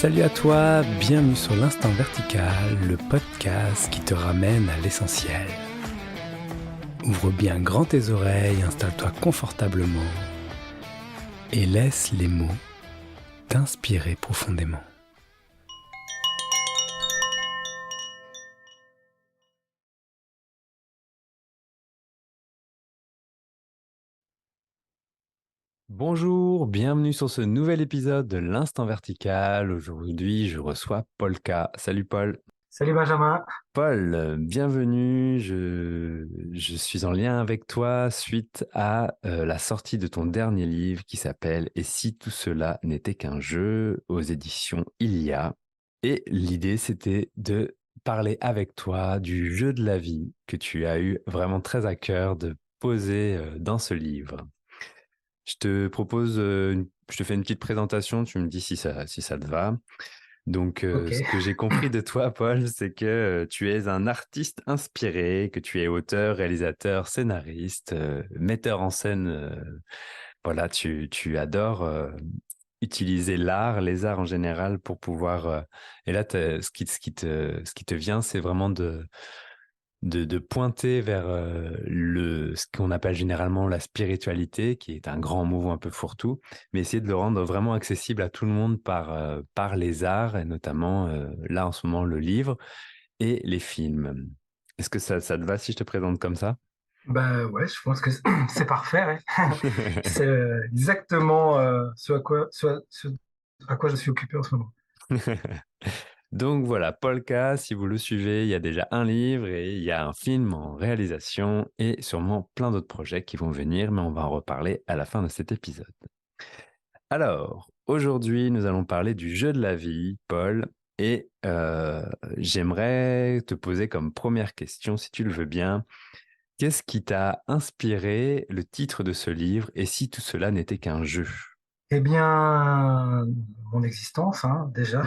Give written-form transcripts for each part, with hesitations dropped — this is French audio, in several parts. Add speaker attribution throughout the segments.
Speaker 1: Salut à toi, bienvenue sur l'Instant Vertical, le podcast qui te ramène à l'essentiel. Ouvre bien grand tes oreilles, installe-toi confortablement et laisse les mots t'inspirer profondément. Bonjour, bienvenue sur ce nouvel épisode de l'Instant Vertical. Aujourd'hui, je reçois Paul K. Salut Paul.
Speaker 2: Salut Benjamin.
Speaker 1: Paul, bienvenue. Je suis en lien avec toi suite à la sortie de ton dernier livre qui s'appelle « Et si tout cela n'était qu'un jeu » aux éditions Ilia. Et l'idée, c'était de parler avec toi du jeu de la vie que tu as eu vraiment très à cœur de poser dans ce livre. Je te propose, je te fais une petite présentation, tu me dis si ça te va. Donc,
Speaker 2: Ok.
Speaker 1: ce que j'ai compris de toi, Paul, c'est que tu es un artiste inspiré, que tu es auteur, réalisateur, scénariste, metteur en scène. Voilà, tu adores utiliser l'art, les arts en général pour pouvoir. Et là, ce qui te vient, c'est vraiment de pointer vers ce qu'on appelle généralement la spiritualité, qui est un grand mot un peu fourre-tout, mais essayer de le rendre vraiment accessible à tout le monde par les arts, et notamment là en ce moment le livre et les films. Est-ce que ça te va si je te présente comme ça?
Speaker 2: Bah ouais, je pense que c'est parfait. Ouais. C'est exactement ce à quoi je suis occupé en ce moment.
Speaker 1: Donc voilà, Paul K, si vous le suivez, il y a déjà un livre et il y a un film en réalisation et sûrement plein d'autres projets qui vont venir, mais on va en reparler à la fin de cet épisode. Alors, aujourd'hui, nous allons parler du jeu de la vie, Paul, et j'aimerais te poser comme première question, si tu le veux bien, qu'est-ce qui t'a inspiré le titre de ce livre et si tout cela n'était qu'un jeu?
Speaker 2: Eh bien, mon existence, hein, déjà.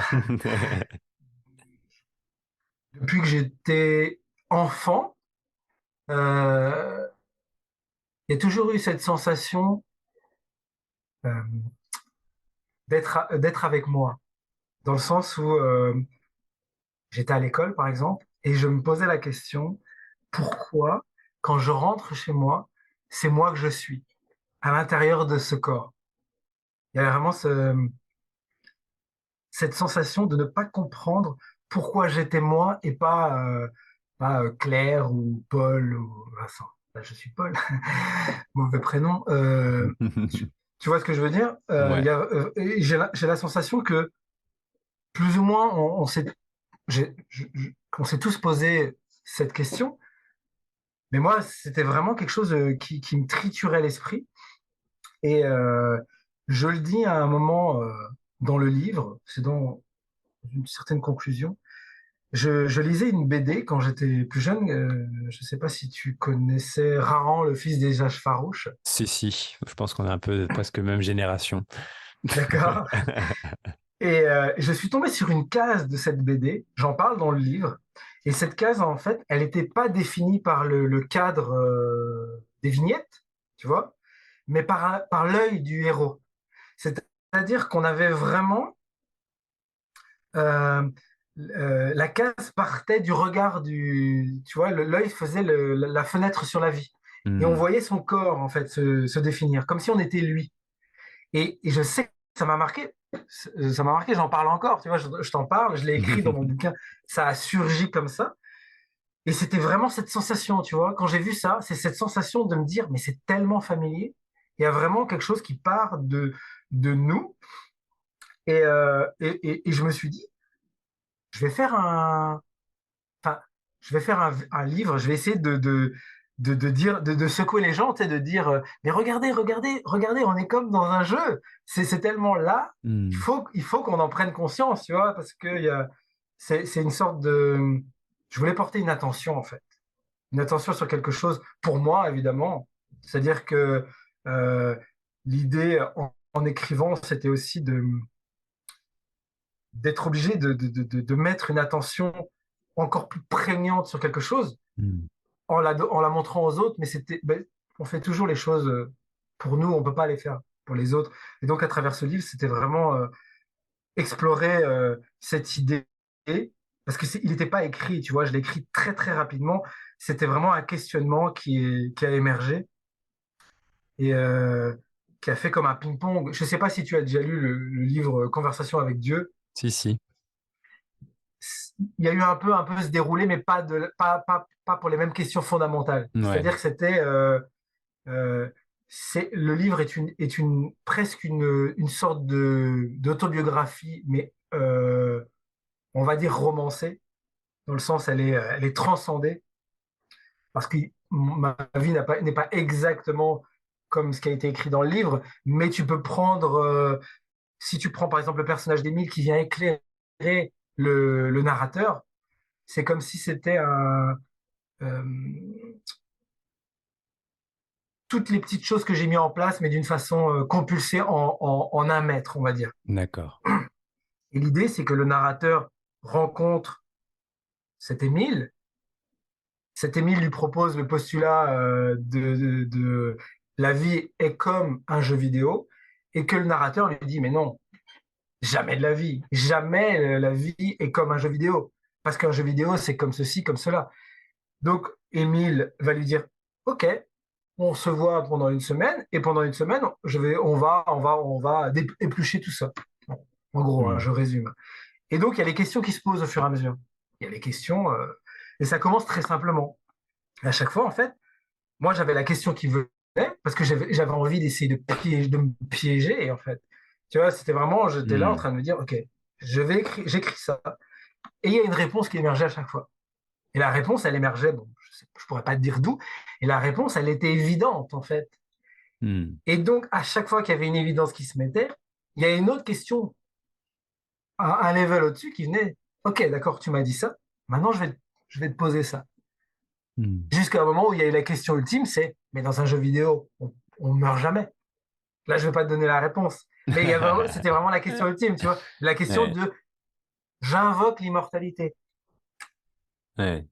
Speaker 2: Depuis que j'étais enfant, euh, il y a toujours eu cette sensation euh, d'être avec moi, dans le sens où j'étais à l'école, par exemple, et je me posais la question, pourquoi, quand je rentre chez moi, c'est moi que je suis, à l'intérieur de ce corps. Il y avait vraiment cette sensation de ne pas comprendre pourquoi j'étais moi et pas Claire ou Paul ou Vincent. Là, je suis Paul, mauvais prénom. Tu vois ce que je veux dire?
Speaker 1: Ouais.
Speaker 2: Et j'ai la sensation que plus ou moins on s'est tous posé cette question, mais moi c'était vraiment quelque chose qui me triturait l'esprit. Et je le dis à un moment dans le livre, c'est dans une certaine conclusion. Je lisais une BD quand j'étais plus jeune. Je ne sais pas si tu connaissais Raran, le fils des âges farouches.
Speaker 1: Si, je pense qu'on est un peu presque même génération.
Speaker 2: D'accord. Et je suis tombé sur une case de cette BD. J'en parle dans le livre. Et cette case, en fait, elle n'était pas définie par le cadre des vignettes, tu vois, mais par l'œil du héros. C'est-à-dire qu'on avait vraiment euh, la case partait du regard tu vois, l'œil faisait la fenêtre sur la vie. Et on
Speaker 1: Hmm.
Speaker 2: voyait son corps, en fait, se définir, comme si on était lui. Et je sais que ça m'a marqué, j'en parle encore, tu vois, je t'en parle, je l'ai écrit dans mon bouquin, ça a surgi comme ça. Et c'était vraiment cette sensation, tu vois, quand j'ai vu ça, c'est cette sensation de me dire, mais c'est tellement familier, il y a vraiment quelque chose qui part de nous. Et je me suis dit, je vais faire enfin, je vais faire un livre, je vais essayer de dire, de secouer les gens, tu sais, de dire, mais regardez, regardez, regardez, on est comme dans un jeu. C'est tellement là,
Speaker 1: Hmm.
Speaker 2: il faut qu'on en prenne conscience, tu vois, parce que c'est une sorte de, je voulais porter une attention, en fait. Une attention sur quelque chose, pour moi, évidemment. C'est-à-dire que euh, l'idée, en écrivant, c'était aussi d'être obligé de mettre une attention encore plus prégnante sur quelque chose
Speaker 1: Hmm.
Speaker 2: en la montrant aux autres, mais on fait toujours les choses pour nous, on peut pas les faire pour les autres. Et donc, à travers ce livre, c'était vraiment explorer cette idée, parce que il n'était pas écrit, tu vois, je l'ai écrit très très rapidement. C'était vraiment un questionnement qui a émergé et qui a fait comme un ping-pong. Je ne sais pas si tu as déjà lu le livre Conversation avec Dieu.
Speaker 1: Si, si.
Speaker 2: Il y a eu un peu ce déroulé, mais pas pour les mêmes questions fondamentales.
Speaker 1: Ouais,
Speaker 2: C'est-à-dire que euh, le livre est presque une sorte d'autobiographie, mais on va dire romancée, dans le sens elle est transcendée, parce que ma vie n'est pas exactement comme ce qui a été écrit dans le livre, mais tu peux prendre, si tu prends par exemple le personnage d'Émile qui vient éclairer le narrateur, c'est comme si c'était euh, toutes les petites choses que j'ai mis en place, mais d'une façon compulsée en un mètre, on va dire.
Speaker 1: d'accord.
Speaker 2: Et l'idée, c'est que le narrateur rencontre cet Émile. Cet Émile lui propose le postulat la vie est comme un jeu vidéo, et que le narrateur lui dit, mais non, jamais de la vie, jamais la vie est comme un jeu vidéo, parce qu'un jeu vidéo, c'est comme ceci, comme cela. Donc, Émile va lui dire, OK, on se voit pendant une semaine, et pendant une semaine, on va éplucher tout ça. Bon, en gros, hein,
Speaker 1: Hmm.
Speaker 2: je résume. Et donc, il y a les questions qui se posent au fur et à mesure. Il y a les questions, et ça commence très simplement. À chaque fois, en fait, moi, j'avais la question qui venait, parce que j'avais envie d'essayer de me piéger, et en fait, tu vois, c'était vraiment, j'étais là en
Speaker 1: Hmm.
Speaker 2: train de me dire, OK, j'écris ça, et il y a une réponse qui émergeait à chaque fois. Et la réponse, elle émergeait, bon, je pourrais pas te dire d'où, et la réponse, elle était évidente, en fait.
Speaker 1: Hmm.
Speaker 2: Et donc, à chaque fois qu'il y avait une évidence qui se mettait, il y a une autre question, un level au-dessus qui venait. Ok, d'accord, tu m'as dit ça. Maintenant, je vais te poser ça.
Speaker 1: Hmm.
Speaker 2: Jusqu'à un moment où il y a eu la question ultime, c'est, mais dans un jeu vidéo, on meurt jamais. Là, je vais pas te donner la réponse. Mais c'était vraiment la question ultime, tu vois. La question
Speaker 1: Ouais,
Speaker 2: de, j'invoque l'immortalité.
Speaker 1: ouais.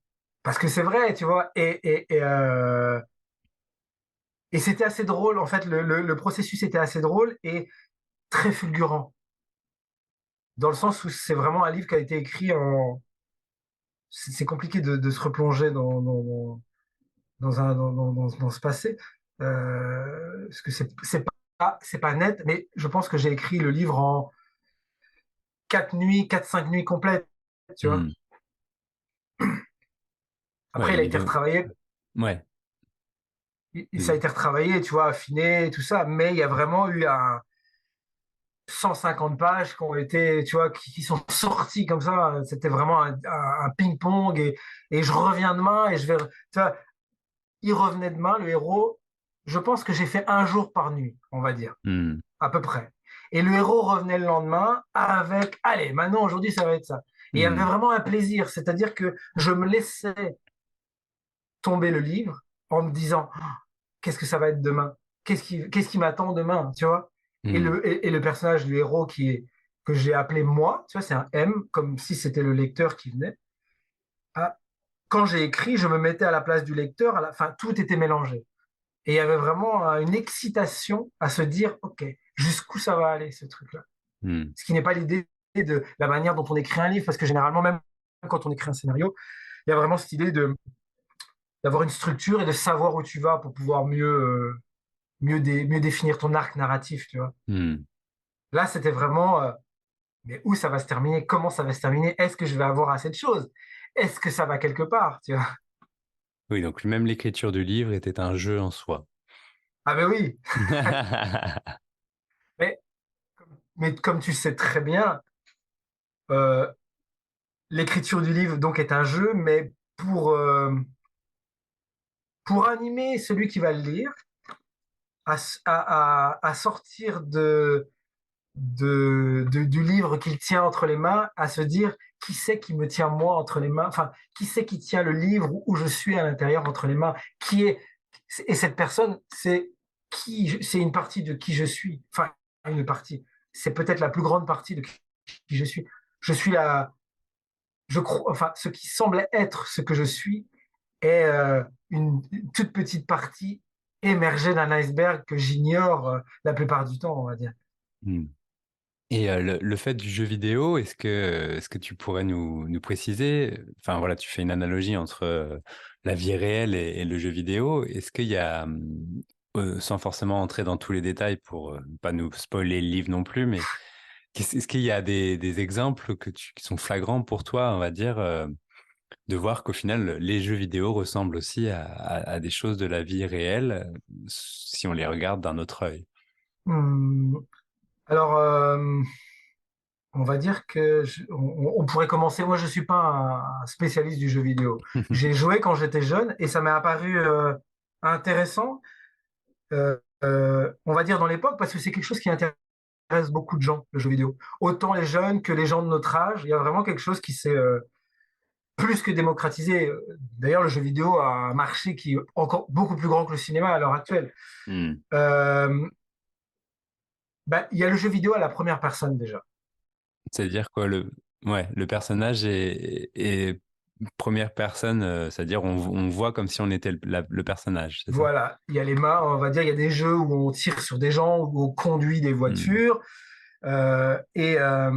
Speaker 2: Parce que c'est vrai, tu vois. Et c'était assez drôle. En fait, le processus était assez drôle et très fulgurant. Dans le sens où c'est vraiment un livre qui a été écrit en. C'est compliqué de se replonger dans ce passé. Parce que c'est pas net, mais je pense que j'ai écrit le livre en 4 nuits, 4, 5 nuits complètes, tu vois.
Speaker 1: Hmm.
Speaker 2: Après,
Speaker 1: Ouais,
Speaker 2: il a été
Speaker 1: disons.
Speaker 2: retravaillé,
Speaker 1: Ouais.
Speaker 2: ça a été retravaillé, tu vois, affiné, tout ça, mais il y a vraiment eu 150 pages qui ont été, tu vois, qui sont sorties comme ça. C'était vraiment un ping-pong et je reviens demain et je vais, tu vois, il revenait demain, le héros. Je pense que j'ai fait un jour par nuit, on va dire,
Speaker 1: Hmm.
Speaker 2: à peu près. Et le héros revenait le lendemain avec, allez, maintenant, aujourd'hui, ça va être ça. Et il y avait
Speaker 1: Hmm.
Speaker 2: vraiment un plaisir, c'est-à-dire que je me laissais tomber le livre en me disant, ah, qu'est-ce que ça va être demain? Qu'est-ce qui m'attend demain, tu vois?
Speaker 1: Hmm.
Speaker 2: Et le personnage du héros que j'ai appelé moi, tu vois, c'est un M, comme si c'était le lecteur qui venait. Ah, quand j'ai écrit, je me mettais à la place du lecteur, à la fin, tout était mélangé. Et il y avait vraiment une excitation à se dire, OK, jusqu'où ça va aller, ce truc-là?
Speaker 1: Hmm.
Speaker 2: Ce qui n'est pas l'idée de la manière dont on écrit un livre, parce que généralement, même quand on écrit un scénario, il y a vraiment cette idée d'avoir une structure et de savoir où tu vas pour pouvoir mieux définir ton arc narratif, tu vois.
Speaker 1: Hmm.
Speaker 2: Là, c'était vraiment, mais où ça va se terminer? Comment ça va se terminer? Est-ce que je vais avoir assez de choses? Est-ce que ça va quelque part, tu vois?
Speaker 1: Oui, donc même l'écriture du livre était un jeu en soi.
Speaker 2: Ah ben oui, mais, mais comme tu sais très bien, euh, l'écriture du livre donc est un jeu, mais pour animer celui qui va le lire, à sortir du livre qu'il tient entre les mains, à se dire qui c'est qui me tient moi entre les mains, enfin, qui c'est qui tient le livre où je suis à l'intérieur entre les mains, qui est, et cette personne, c'est une partie de qui je suis, enfin, une partie, c'est peut-être la plus grande partie de qui je suis. Je suis la, je crois, enfin, ce qui semble être ce que je suis est une toute petite partie émergée d'un iceberg que j'ignore la plupart du temps, on va dire.
Speaker 1: Hmm. Et le fait du jeu vidéo, est-ce que tu pourrais nous préciser, enfin voilà, tu fais une analogie entre la vie réelle et le jeu vidéo. Est-ce qu'il y a, sans forcément entrer dans tous les détails pour pas nous spoiler le livre non plus, mais est-ce qu'il y a des exemples qui sont flagrants pour toi, on va dire, de voir qu'au final, les jeux vidéo ressemblent aussi à des choses de la vie réelle, si on les regarde d'un autre œil.
Speaker 2: Hmm, alors, on va dire que on pourrait commencer. Moi, je suis pas un spécialiste du jeu vidéo. J'ai joué quand j'étais jeune et ça m'a apparu intéressant, on va dire dans l'époque, parce que c'est quelque chose qui intéresse beaucoup de gens, le jeu vidéo. Autant les jeunes que les gens de notre âge. Il y a vraiment quelque chose qui s'est plus que démocratisé. D'ailleurs, le jeu vidéo a un marché qui est encore beaucoup plus grand que le cinéma à l'heure actuelle.
Speaker 1: Hmm.
Speaker 2: Euh, il y a le jeu vidéo à la première personne déjà.
Speaker 1: C'est-à-dire quoi, ouais, le personnage est première personne, c'est-à-dire on voit comme si on était le personnage, c'est ça?
Speaker 2: Voilà, il y a les mains, on va dire, il y a des jeux où on tire sur des gens, où on conduit des
Speaker 1: Hmm.
Speaker 2: voitures. Euh, et, euh,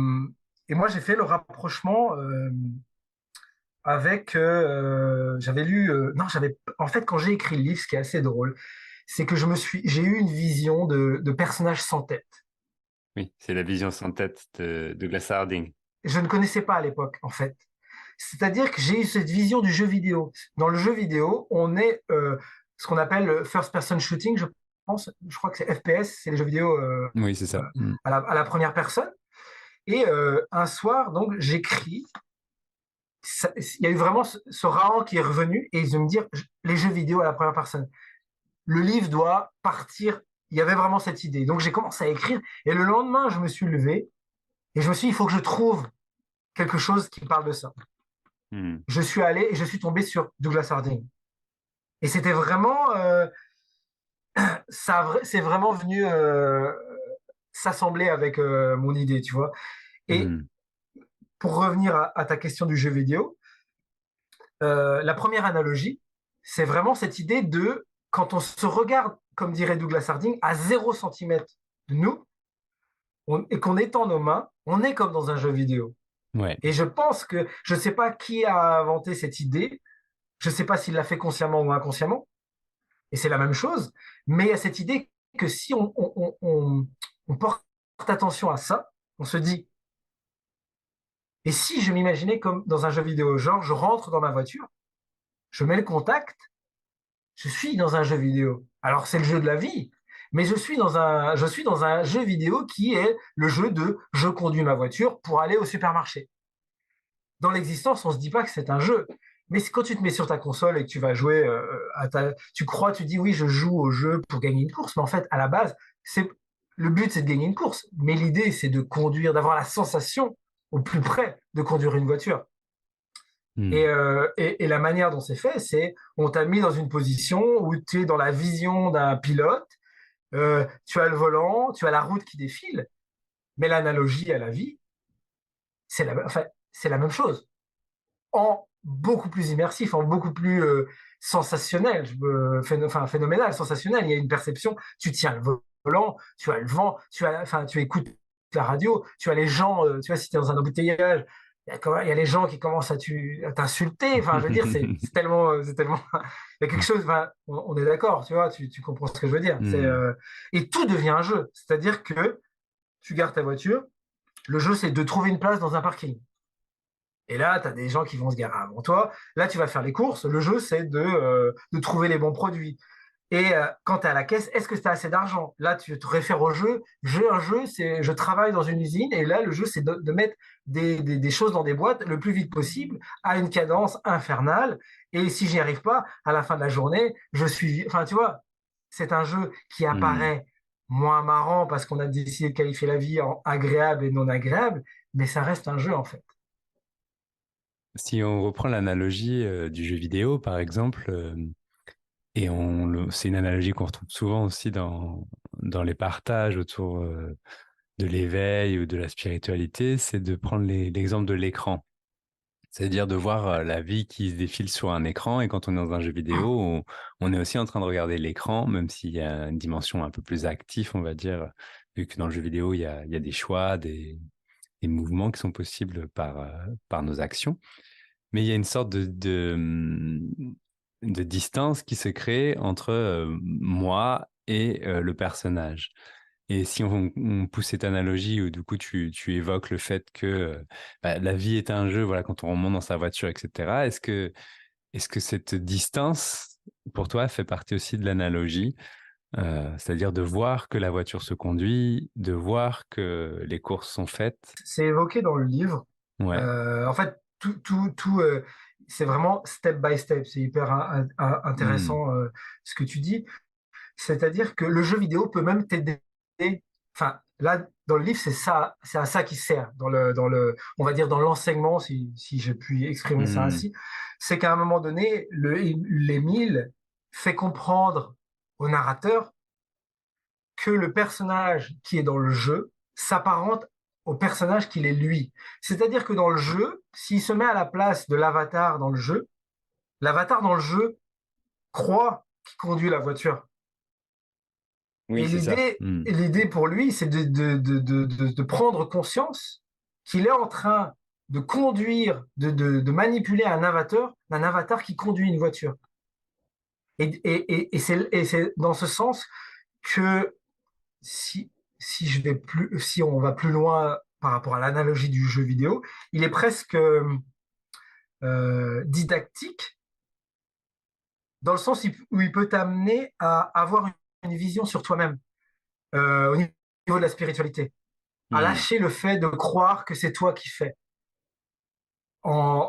Speaker 2: et moi, j'ai fait le rapprochement avec. J'avais lu. Non, En fait, quand j'ai écrit le livre, ce qui est assez drôle, c'est que j'ai eu une vision de personnages sans tête.
Speaker 1: Oui, c'est la vision sans tête de Glass Harding.
Speaker 2: Je ne connaissais pas à l'époque, en fait. C'est-à-dire que j'ai eu cette vision du jeu vidéo. Dans le jeu vidéo, on est ce qu'on appelle le first person shooting, je pense. Je crois que c'est FPS, c'est les jeux vidéo
Speaker 1: Oui, c'est ça. Hmm.
Speaker 2: à la première personne. Et un soir, donc, j'écris. Il y a eu vraiment ce Raon qui est revenu et ils me dire les jeux vidéo à la première personne. Le livre doit partir. Il y avait vraiment cette idée. Donc, j'ai commencé à écrire. Et le lendemain, je me suis levé et je me suis dit, il faut que je trouve quelque chose qui parle de ça.
Speaker 1: Hmm.
Speaker 2: Je suis allé et je suis tombé sur Douglas Harding. Et c'était vraiment, c'est vraiment venu s'assembler avec mon idée, tu vois. Et
Speaker 1: Hmm.
Speaker 2: pour revenir à ta question du jeu vidéo, la première analogie, c'est vraiment cette idée de quand on se regarde, comme dirait Douglas Harding, à 0 centimètre de nous et qu'on étend nos mains, on est comme dans un jeu vidéo.
Speaker 1: Ouais.
Speaker 2: Et je pense que je ne sais pas qui a inventé cette idée, je ne sais pas s'il l'a fait consciemment ou inconsciemment, et c'est la même chose, mais il y a cette idée que si on porte attention à ça, on se dit, et si je m'imaginais comme dans un jeu vidéo, genre je rentre dans ma voiture, je mets le contact, je suis dans un jeu vidéo. Alors c'est le jeu de la vie, mais je suis dans un jeu vidéo qui est le jeu de je conduis ma voiture pour aller au supermarché. Dans l'existence, on se dit pas que c'est un jeu. Mais quand tu te mets sur ta console et que tu vas jouer tu dis oui, je joue au jeu pour gagner une course, mais en fait, à la base, le but, c'est de gagner une course. Mais l'idée, c'est de conduire, d'avoir la sensation au plus près de conduire une voiture.
Speaker 1: Hmm.
Speaker 2: Et la manière dont c'est fait, c'est on t'a mis dans une position où tu es dans la vision d'un pilote, tu as le volant, tu as la route qui défile, mais l'analogie à la vie, enfin, c'est la même chose en beaucoup plus immersif, en beaucoup plus sensationnel, enfin phénoménal, sensationnel. Il y a une perception, tu tiens le volant, tu as le vent, enfin, tu écoutes la radio, tu as les gens, tu vois, si tu es dans un embouteillage, il y a les gens qui commencent à t'insulter. Enfin, je veux dire, c'est tellement, il y a quelque chose. Enfin, on est d'accord, tu vois, tu comprends ce que je veux dire.
Speaker 1: Hmm.
Speaker 2: Et tout devient un jeu. C'est-à-dire que tu gardes ta voiture. Le jeu, c'est de trouver une place dans un parking. Et là, tu as des gens qui vont se garer avant toi. Là, tu vas faire les courses. Le jeu, c'est de trouver les bons produits. Et quand tu es à la caisse, est-ce que tu as assez d'argent? Là, tu te réfères au jeu. Un jeu, c'est je travaille dans une usine. Et là, le jeu, c'est de mettre des choses dans des boîtes le plus vite possible, à une cadence infernale. Et si j'y arrive pas, à la fin de la journée, je suis. Enfin, tu vois, c'est un jeu qui
Speaker 1: Hmm.
Speaker 2: apparaît moins marrant parce qu'on a décidé de qualifier la vie en agréable et non agréable, mais ça reste un jeu, en fait.
Speaker 1: Si on reprend l'analogie du jeu vidéo, par exemple, et c'est une analogie qu'on retrouve souvent aussi dans les partages autour de l'éveil ou de la spiritualité, c'est de prendre l'exemple de l'écran. C'est-à-dire de voir la vie qui se défile sur un écran et quand on est dans un jeu vidéo, on est aussi en train de regarder l'écran, même s'il y a une dimension un peu plus active, on va dire, vu que dans le jeu vidéo, il y a des choix, des mouvements qui sont possibles par nos actions. Mais il y a une sorte de distance qui se crée entre moi et le personnage. Et si on pousse cette analogie où du coup tu évoques le fait que bah, la vie est un jeu, voilà, quand on remonte dans sa voiture, etc. Est-ce que cette distance, pour toi, fait partie aussi de l'analogie, c'est-à-dire de voir que la voiture se conduit, de voir que les courses sont faites?
Speaker 2: C'est évoqué dans le livre.
Speaker 1: Ouais.
Speaker 2: En fait, c'est vraiment step by step. C'est hyper
Speaker 1: Hmm.
Speaker 2: intéressant ce que tu dis. C'est-à-dire que le jeu vidéo peut même t'aider. Enfin, là, dans le livre, c'est à ça qu'il sert. On va dire dans l'enseignement, si j'ai pu exprimer ça
Speaker 1: Hmm.
Speaker 2: ainsi, c'est qu'à un moment donné, l'Émile fait comprendre au narrateur que le personnage qui est dans le jeu s'apparente au personnage qu'il est lui. C'est-à-dire que dans le jeu, s'il se met à la place de l'avatar dans le jeu, l'avatar dans le jeu croit qu'il conduit la voiture.
Speaker 1: Oui,
Speaker 2: Et
Speaker 1: c'est ça. Hmm.
Speaker 2: l'idée pour lui, c'est de prendre conscience qu'il est en train de conduire, de manipuler un avatar qui conduit une voiture. Et c'est dans ce sens que si, si on va plus loin par rapport à l'analogie du jeu vidéo, il est presque didactique dans le sens où il peut t'amener à avoir une vision sur toi-même au niveau de la spiritualité, à
Speaker 1: Hmm.
Speaker 2: lâcher le fait de croire que c'est toi qui fais.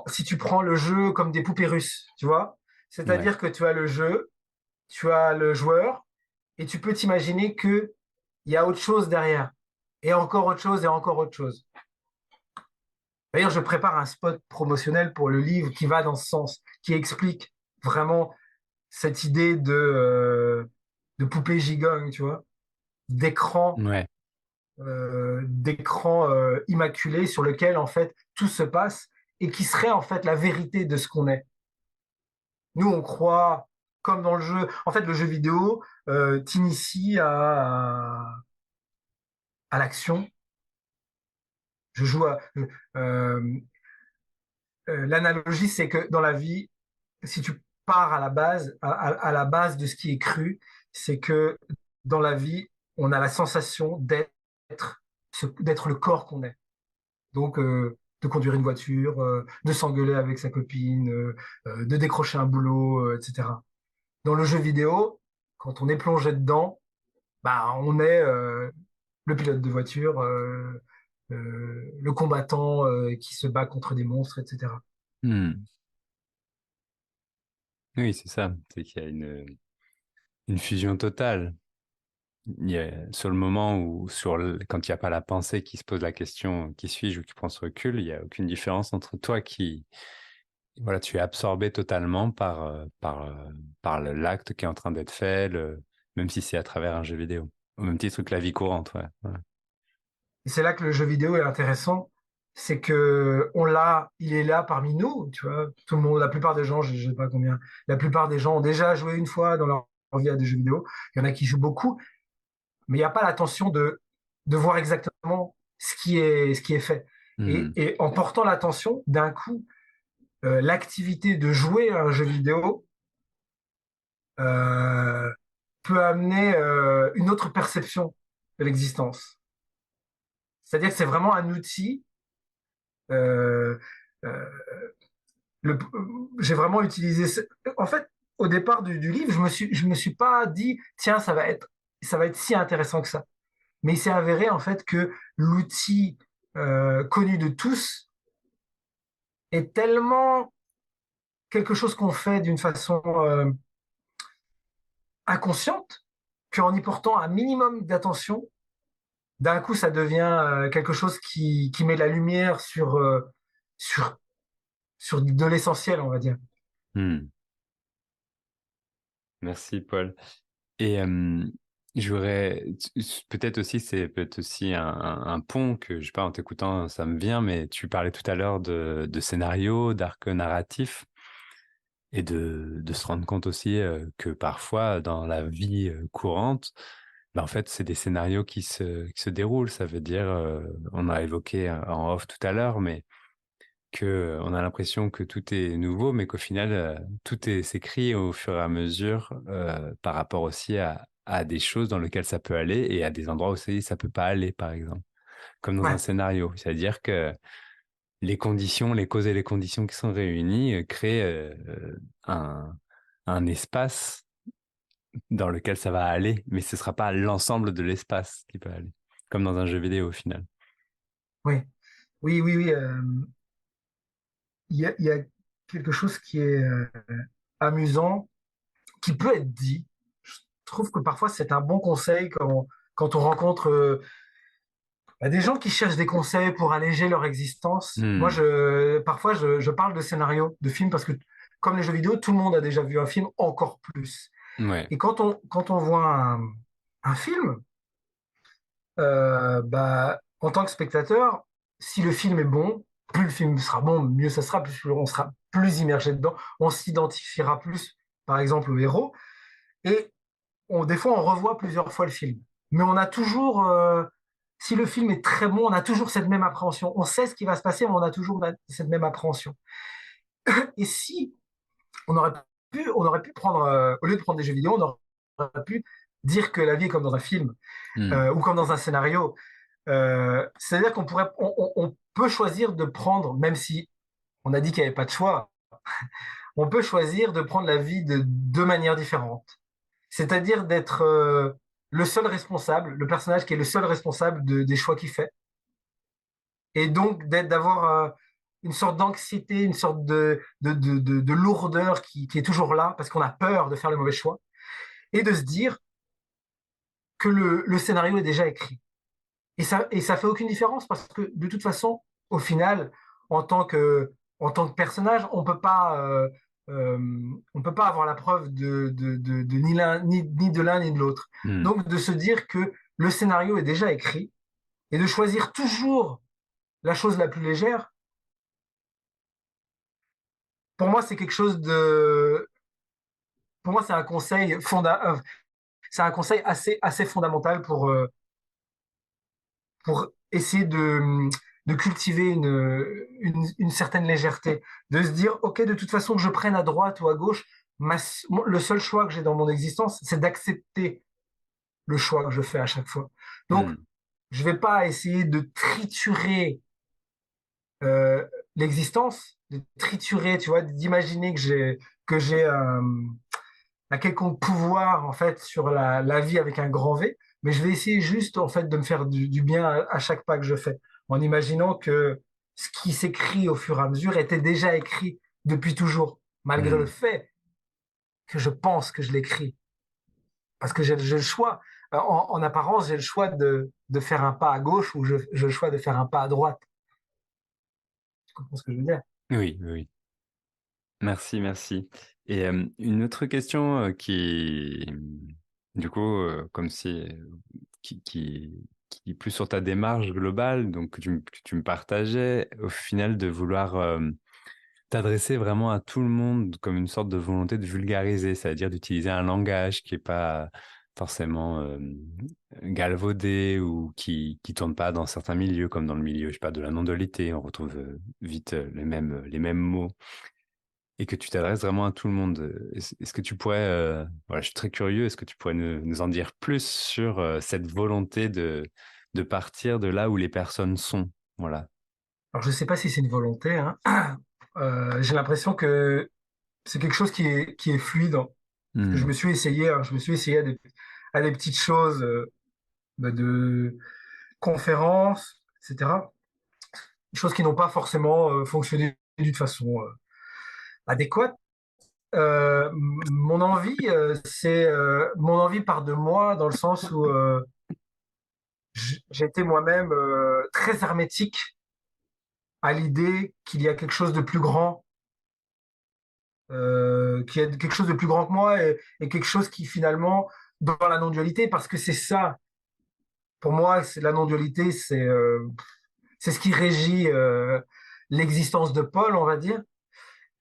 Speaker 2: Si tu prends le jeu comme des poupées russes, tu vois,
Speaker 1: Ouais.
Speaker 2: c'est-à-dire que tu as le jeu, tu as le joueur, et tu peux t'imaginer qu'il y a autre chose derrière, et encore autre chose, et encore autre chose. D'ailleurs, je prépare un spot promotionnel pour le livre qui va dans ce sens, qui explique vraiment cette idée de poupée gigogne, tu vois, d'écran
Speaker 1: Ouais.
Speaker 2: immaculé sur lequel en fait tout se passe et qui serait en fait la vérité de ce qu'on est. Nous, on croit, comme dans le jeu, en fait, le jeu vidéo t'initie à l'action. Je joue à. Euh, L'analogie, c'est que dans la vie, si tu pars à la base, à la base de ce qui est cru, c'est que dans la vie, on a la sensation d'être le corps qu'on est. Donc, de conduire une voiture, de s'engueuler avec sa copine, de décrocher un boulot, etc. Dans le jeu vidéo, quand on est plongé dedans, bah, on est le pilote de voiture, le combattant qui se bat contre des monstres, etc.
Speaker 1: Hmm. Oui, c'est ça. C'est qu'il y a une fusion totale. Sur le moment où, quand il n'y a pas la pensée qui se pose la question, qui suis-je ou qui prend ce recul, il n'y a aucune différence entre toi qui, voilà, tu es absorbé totalement par l'acte qui est en train d'être fait, même si c'est à travers un jeu vidéo. Au même titre que la vie courante, ouais. Ouais.
Speaker 2: Et c'est là que le jeu vidéo est intéressant, c'est que il est là parmi nous, tu vois. Tout le monde, la plupart des gens, je sais pas combien, la plupart des gens ont déjà joué une fois dans leur vie à des jeux vidéo. Il y en a qui jouent beaucoup, mais il n'y a pas l'attention de voir exactement ce qui est fait.
Speaker 1: Hmm.
Speaker 2: Et en portant l'attention, d'un coup, l'activité de jouer à un jeu vidéo euh, peut amener une autre perception de l'existence. C'est-à-dire que c'est vraiment un outil. Euh, euh, le- j'ai vraiment utilisé. En fait, au départ du livre, je me suis pas dit, tiens, ça va être si intéressant que ça. Mais il s'est avéré en fait que l'outil connu de tous est tellement quelque chose qu'on fait d'une façon inconsciente qu'en y portant un minimum d'attention, d'un coup, ça devient quelque chose qui met la lumière sur, sur de l'essentiel, on va dire.
Speaker 1: Hmm. Merci, Paul. Et peut-être aussi, c'est peut-être aussi un pont que, je sais pas, en t'écoutant, ça me vient, mais tu parlais tout à l'heure de scénario, d'arc narratif, et de se rendre compte aussi que parfois, dans la vie courante, En fait, c'est des scénarios qui se déroulent. Ça veut dire, on a évoqué en off tout à l'heure, mais que on a l'impression que tout est nouveau, mais qu'au final, s'écrit au fur et à mesure par rapport aussi à des choses dans lesquelles ça peut aller et à des endroits où ça peut pas aller, par exemple, comme dans un
Speaker 2: Ouais,
Speaker 1: scénario. C'est-à-dire que les conditions, les causes et les conditions qui sont réunies créent un, un espace dans lequel ça va aller, mais ce sera pas l'ensemble de l'espace qui peut aller, comme dans un jeu vidéo au final.
Speaker 2: oui, oui, oui, oui. Il y a quelque chose qui est amusant, qui peut être dit. Je trouve que parfois c'est un bon conseil quand on rencontre des gens qui cherchent des conseils pour alléger leur existence. Moi,
Speaker 1: Hmm.
Speaker 2: parfois, je parle de scénarios, de films, parce que comme les jeux vidéo, tout le monde a déjà vu un film, encore plus.
Speaker 1: Ouais.
Speaker 2: Et quand on voit un film, en tant que spectateur, si le film est bon, plus le film sera bon, mieux ça sera, plus on sera plus immergé dedans, on s'identifiera plus, par exemple, au héros. Et des fois, on revoit plusieurs fois le film. Mais on a toujours, si le film est très bon, on a toujours cette même appréhension. On sait ce qui va se passer, mais on a toujours cette même appréhension. Et si on aurait pu prendre, au lieu de prendre des jeux vidéo, on aurait pu dire que la vie est comme dans un film
Speaker 1: Hmm.
Speaker 2: ou comme dans un scénario. C'est-à-dire on peut choisir de prendre, même si on a dit qu'il n'y avait pas de choix, on peut choisir de prendre la vie de deux manières différentes. C'est-à-dire d'être le seul responsable, le personnage qui est le seul responsable des choix qu'il fait, et donc d'avoir une sorte d'anxiété, une sorte de lourdeur qui est toujours là parce qu'on a peur de faire le mauvais choix, et de se dire que le scénario est déjà écrit. Et ça fait aucune différence parce que de toute façon, au final, en tant que, en tant que personnage, euh, on peut pas avoir la preuve de ni l'un, ni de l'un ni de l'autre.
Speaker 1: Hmm.
Speaker 2: Donc de se dire que le scénario est déjà écrit et de choisir toujours la chose la plus légère, pour moi c'est quelque chose de, pour moi c'est un conseil c'est un conseil assez fondamental pour essayer de cultiver une certaine légèreté, de se dire, OK, de toute façon, que je prenne à droite ou à gauche, le seul choix que j'ai dans mon existence, c'est d'accepter le choix que je fais à chaque fois. Donc,
Speaker 1: Hmm.
Speaker 2: je vais pas essayer de triturer euh, l'existence, de triturer, tu vois, d'imaginer que j'ai un quelconque pouvoir en fait sur la vie avec un grand V, mais je vais essayer juste en fait de me faire du bien à chaque pas que je fais, en imaginant que ce qui s'écrit au fur et à mesure était déjà écrit depuis toujours, malgré le
Speaker 1: Hmm.
Speaker 2: fait que je pense que je l'écris, parce que j'ai le choix. En apparence, j'ai le choix de faire un pas à gauche ou j'ai le choix de faire un pas à droite. Tu comprends ce que je veux dire?
Speaker 1: Oui, oui, oui. Merci, merci. Et une autre question du coup, comme si, qui est plus sur ta démarche globale, donc que tu me partageais, au final, de vouloir t'adresser vraiment à tout le monde comme une sorte de volonté de vulgariser, c'est-à-dire d'utiliser un langage qui est pas forcément galvaudé ou qui tourne pas dans certains milieux, comme dans le milieu, je sais pas, de la non-dualité, on retrouve vite les mêmes mots et que tu t'adresses vraiment à tout le monde. Est-ce que tu pourrais, voilà, je suis très curieux, est-ce que tu pourrais nous en dire plus sur cette volonté de partir de là où les personnes sont? Voilà.
Speaker 2: Alors, je ne sais pas si c'est une volonté, hein. J'ai l'impression que c'est quelque chose qui est fluide, hein. Parce que je
Speaker 1: Hmm.
Speaker 2: me suis essayé, hein, je me suis essayé à des petites choses de conférences, etc. Des choses qui n'ont pas forcément fonctionné d'une façon adéquate. Mon envie, mon envie part de moi dans le sens où j'étais moi-même très hermétique à l'idée qu'il y a quelque chose de plus grand, qu'il y a quelque chose de plus grand que moi et quelque chose qui finalement dans la non-dualité, parce que c'est ça, pour moi, c'est la non-dualité, c'est ce qui régit l'existence de Paul, on va dire.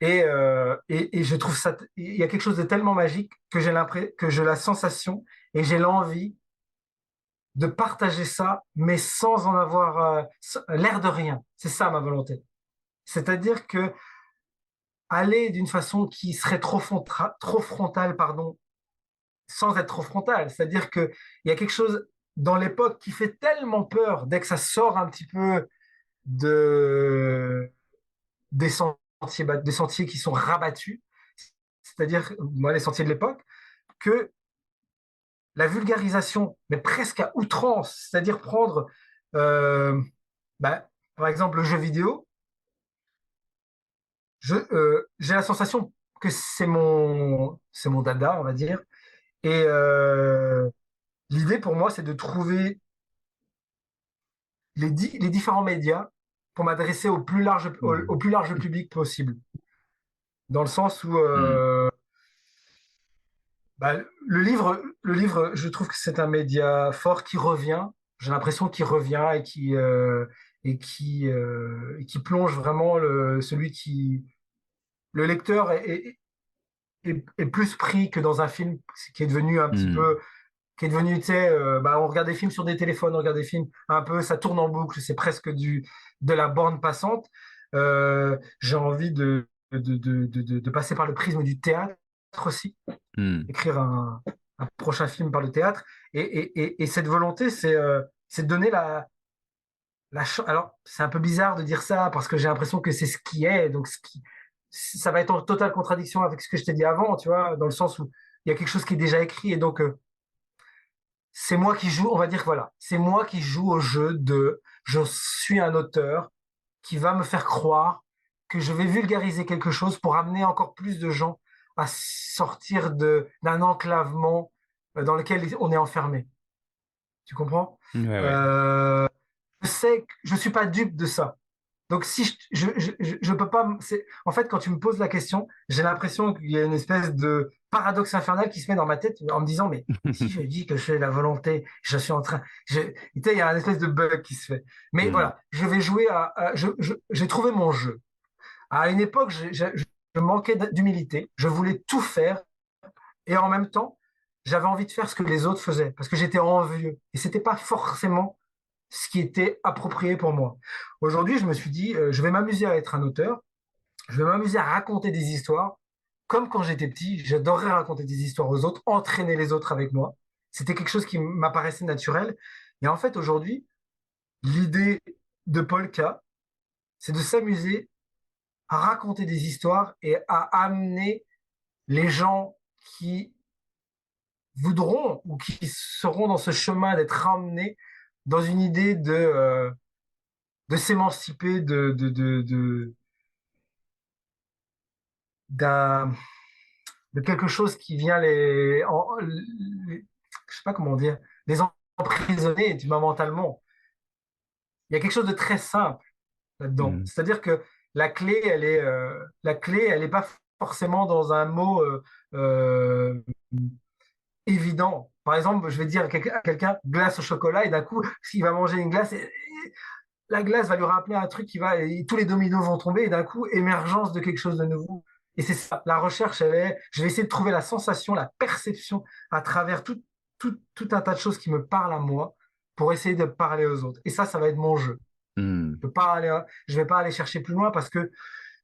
Speaker 2: Et je trouve ça, il y a quelque chose de tellement magique que j'ai la sensation et j'ai l'envie de partager ça, mais sans en avoir l'air de rien. C'est ça ma volonté. C'est-à-dire que aller d'une façon qui serait trop frontale, pardon, sans être trop frontale. C'est-à-dire que il y a quelque chose dans l'époque qui fait tellement peur dès que ça sort un petit peu de des sentiers qui sont rabattus, c'est-à-dire moi les sentiers de l'époque, que la vulgarisation, mais presque à outrance, c'est-à-dire prendre, euh, bah, par exemple, le jeu vidéo, j'ai la sensation que c'est mon dada, on va dire. Et l'idée pour moi, c'est de trouver les différents médias pour m'adresser au
Speaker 1: Mhm.
Speaker 2: plus large public possible. Dans le sens où
Speaker 1: Mhm.
Speaker 2: bah, le livre, je trouve que c'est un média fort qui revient. J'ai l'impression qu'il revient et qui plonge vraiment celui qui le lecteur est plus pris que dans un film qui est devenu un petit
Speaker 1: Mhm.
Speaker 2: peu qui est devenu, tu sais, bah, on regarde des films sur des téléphones, on regarde des films un peu, ça tourne en boucle, c'est presque de la bande passante. J'ai envie de passer par le prisme du théâtre aussi,
Speaker 1: Mhm.
Speaker 2: écrire un prochain film par le théâtre. Et cette volonté, c'est de donner alors, c'est un peu bizarre de dire ça parce que j'ai l'impression que c'est ce qui est, donc ça va être en totale contradiction avec ce que je t'ai dit avant, tu vois, dans le sens où il y a quelque chose qui est déjà écrit et donc c'est moi qui joue, on va dire que voilà, c'est moi qui joue au jeu de je suis un auteur qui va me faire croire que je vais vulgariser quelque chose pour amener encore plus de gens à sortir d'un enclavement dans lequel on est enfermé. Tu comprends?
Speaker 1: Ouais, ouais.
Speaker 2: Euh, je sais que je suis pas dupe de ça. Donc si je peux pas, en fait quand tu me poses la question, j'ai l'impression qu'il y a une espèce de paradoxe infernal qui se met dans ma tête en me disant mais si je dis que je fais la volonté, je suis en train, il y a une espèce de bug qui se fait. Mais
Speaker 1: Mhm.
Speaker 2: voilà, je vais jouer j'ai trouvé mon jeu. À une époque, je manquais d'humilité, je voulais tout faire et en même temps, j'avais envie de faire ce que les autres faisaient parce que j'étais envieux et c'était pas forcément ce qui était approprié pour moi. Aujourd'hui, je me suis dit, je vais m'amuser à être un auteur, je vais m'amuser à raconter des histoires. Comme quand j'étais petit, j'adorais raconter des histoires aux autres, entraîner les autres avec moi. C'était quelque chose qui m'apparaissait naturel. Et en fait, aujourd'hui, l'idée de Paul K, c'est de s'amuser à raconter des histoires et à amener les gens qui voudront ou qui seront dans ce chemin d'être ramenés dans une idée de s'émanciper d'un, de quelque chose qui vient je sais pas comment dire, les emprisonner tu vois, mentalement. Il y a quelque chose de très simple là-dedans.
Speaker 1: Mhm.
Speaker 2: C'est-à-dire que la clé, elle est pas forcément dans un mot euh, évident. Par exemple, je vais dire à quelqu'un glace au chocolat et d'un coup, s'il va manger une glace, la glace va lui rappeler un truc et tous les dominos vont tomber et d'un coup, émergence de quelque chose de nouveau. Et c'est ça, la recherche, je vais essayer de trouver la sensation, la perception à travers tout un tas de choses qui me parlent à moi pour essayer de parler aux autres. Et ça va être mon jeu.
Speaker 1: Mhm.
Speaker 2: Je vais pas aller chercher plus loin parce que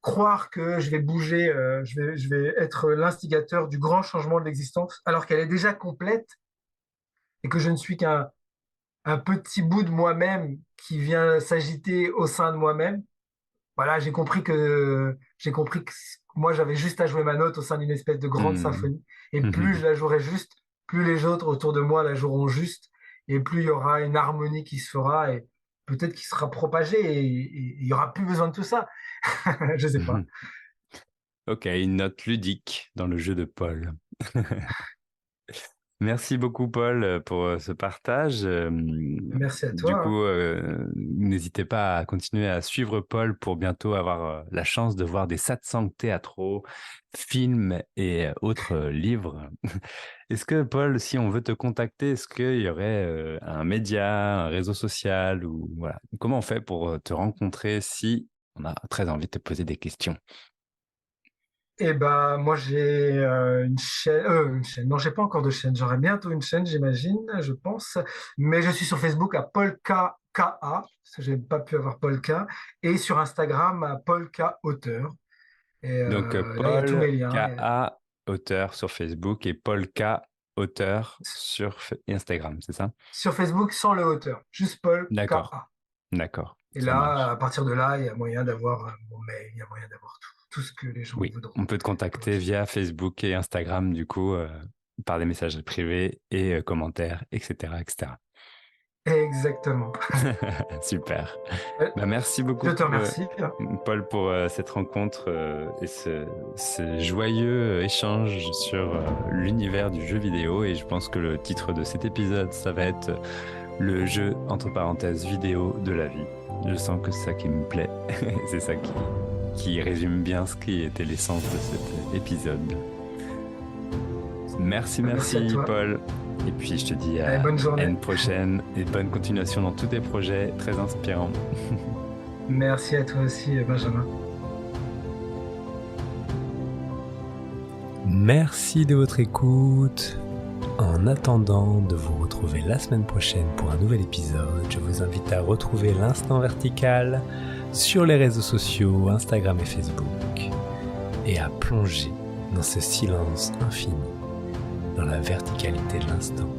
Speaker 2: croire que je vais bouger, je vais être l'instigateur du grand changement de l'existence alors qu'elle est déjà complète et que je ne suis un petit bout de moi-même qui vient s'agiter au sein de moi-même. Voilà, j'ai compris que moi j'avais juste à jouer ma note au sein d'une espèce de grande
Speaker 1: Mhm.
Speaker 2: symphonie. Et plus
Speaker 1: Mhm.
Speaker 2: je la jouerai juste, plus les autres autour de moi la joueront juste, et plus il y aura une harmonie qui se fera et peut-être qui sera propagée et il y aura plus besoin de tout ça. Je sais pas.
Speaker 1: Mhm. Ok, une note ludique dans le jeu de Paul. Merci beaucoup, Paul, pour ce partage.
Speaker 2: Merci à
Speaker 1: Du
Speaker 2: toi, hein.
Speaker 1: coup, n'hésitez pas à continuer à suivre Paul pour bientôt avoir la chance de voir des satsangs théâtraux, films et autres livres. Est-ce que, Paul, si on veut te contacter, est-ce qu'il y aurait un média, un réseau social ou voilà, comment on fait pour te rencontrer si on a très envie de te poser des questions?
Speaker 2: Et ben, moi, j'ai une chaîne. Non, j'ai pas encore de chaîne. J'aurai bientôt une chaîne, j'imagine, je pense. Mais je suis sur Facebook à Polka KA, parce que j'ai pas pu avoir Polka, et sur Instagram à Polka Auteur. Et
Speaker 1: Donc,
Speaker 2: là, il y a tous
Speaker 1: Paul
Speaker 2: mes liens.
Speaker 1: K.A. auteur sur Facebook et Paul K. auteur sur Instagram, c'est ça?
Speaker 2: Sur Facebook, sans le auteur, juste Paul
Speaker 1: D'accord,
Speaker 2: KA.
Speaker 1: d'accord,
Speaker 2: Et
Speaker 1: ça
Speaker 2: là,
Speaker 1: marche.
Speaker 2: à partir de là, il y a moyen d'avoir mon mail, il y a moyen d'avoir tout ce que les gens
Speaker 1: Oui,
Speaker 2: voudront.
Speaker 1: on peut te contacter via Facebook et Instagram, du coup, par des messages privés et commentaires, etc., etc.
Speaker 2: Exactement.
Speaker 1: Super.
Speaker 2: Euh,
Speaker 1: Bah, merci beaucoup,
Speaker 2: Je te remercie.
Speaker 1: Paul, pour cette rencontre et ce joyeux échange sur l'univers du jeu vidéo. Et je pense que le titre de cet épisode, ça va être le jeu, entre parenthèses, vidéo de la vie. Je sens que c'est ça qui me plaît. C'est ça qui résume bien ce qui était l'essence de cet épisode. Merci,
Speaker 2: Merci à
Speaker 1: merci,
Speaker 2: toi.
Speaker 1: Paul. Et puis, je te dis
Speaker 2: Allez, bonne
Speaker 1: à
Speaker 2: journée.
Speaker 1: une prochaine et bonne continuation dans tous tes projets très inspirants.
Speaker 2: Merci à toi aussi, Benjamin.
Speaker 3: Merci de votre écoute. En attendant de vous retrouver la semaine prochaine pour un nouvel épisode, je vous invite à retrouver l'Instant Vertical sur les réseaux sociaux, Instagram et Facebook, et à plonger dans ce silence infini, dans la verticalité de l'instant.